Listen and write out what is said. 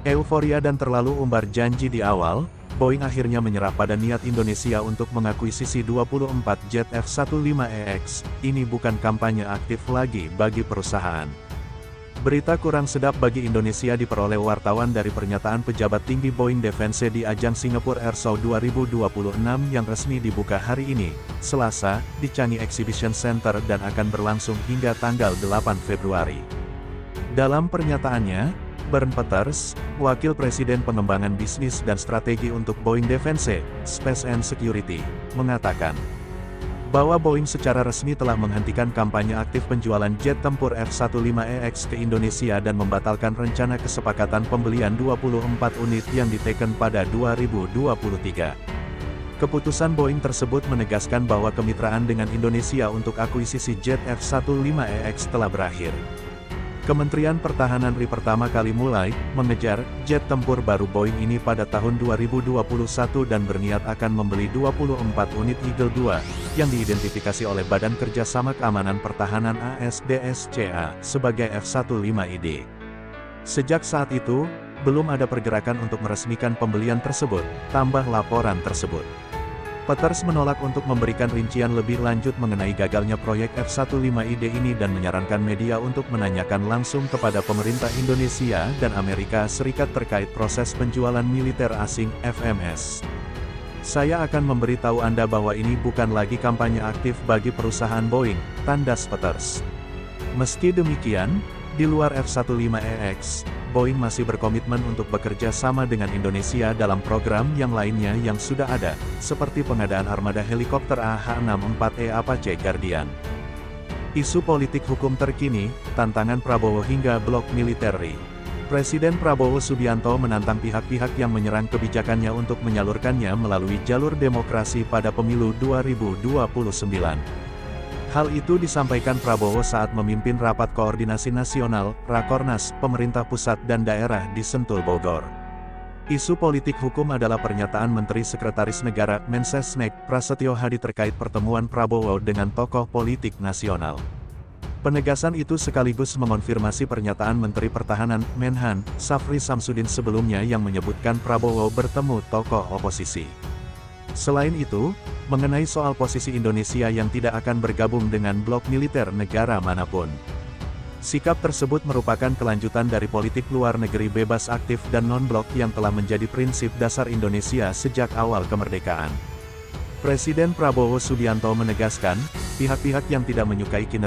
Euforia dan terlalu umbar janji di awal, Boeing akhirnya menyerah pada niat Indonesia untuk mengakuisisi 24 jet F-15EX, ini bukan kampanye aktif lagi bagi perusahaan. Berita kurang sedap bagi Indonesia diperoleh wartawan dari pernyataan pejabat tinggi Boeing Defense di ajang Singapore Airshow 2026 yang resmi dibuka hari ini, Selasa, di Changi Exhibition Center dan akan berlangsung hingga tanggal 8 Februari. Dalam pernyataannya, Bernd Peeters, Wakil Presiden Pengembangan Bisnis dan Strategi untuk Boeing Defense, Space and Security, mengatakan bahwa Boeing secara resmi telah menghentikan kampanye aktif penjualan jet tempur F-15EX ke Indonesia dan membatalkan rencana kesepakatan pembelian 24 unit yang diteken pada 2023. Keputusan Boeing tersebut menegaskan bahwa kemitraan dengan Indonesia untuk akuisisi jet F-15EX telah berakhir. Kementerian Pertahanan RI pertama kali mulai mengejar jet tempur baru Boeing ini pada tahun 2021 dan berniat akan membeli 24 unit Eagle II, yang diidentifikasi oleh Badan Kerjasama Keamanan Pertahanan ASDSCA sebagai F-15ID. Sejak saat itu, belum ada pergerakan untuk meresmikan pembelian tersebut, tambah laporan tersebut. Peeters menolak untuk memberikan rincian lebih lanjut mengenai gagalnya proyek F-15ID ini dan menyarankan media untuk menanyakan langsung kepada pemerintah Indonesia dan Amerika Serikat terkait proses penjualan militer asing, FMS. Saya akan memberitahu Anda bahwa ini bukan lagi kampanye aktif bagi perusahaan Boeing, tandas Peeters. Meski demikian, di luar F-15EX, Boeing masih berkomitmen untuk bekerja sama dengan Indonesia dalam program yang lainnya yang sudah ada, seperti pengadaan armada helikopter AH-64E Apache Guardian. Isu politik hukum terkini, tantangan Prabowo hingga blok militer RI. Presiden Prabowo Subianto menantang pihak-pihak yang menyerang kebijakannya untuk menyalurkannya melalui jalur demokrasi pada pemilu 2029. Hal itu disampaikan Prabowo saat memimpin Rapat Koordinasi Nasional, Rakornas, pemerintah pusat dan daerah di Sentul, Bogor. Isu politik hukum adalah pernyataan Menteri Sekretaris Negara, Mensesnek, Prasetyo Hadi terkait pertemuan Prabowo dengan tokoh politik nasional. Penegasan itu sekaligus mengonfirmasi pernyataan Menteri Pertahanan, Menhan, Safri Samsudin sebelumnya yang menyebutkan Prabowo bertemu tokoh oposisi. Selain itu, mengenai soal posisi Indonesia yang tidak akan bergabung dengan blok militer negara manapun. Sikap tersebut merupakan kelanjutan dari politik luar negeri bebas aktif dan non-blok yang telah menjadi prinsip dasar Indonesia sejak awal kemerdekaan. Presiden Prabowo Subianto menegaskan, pihak-pihak yang tidak menyukai kinerja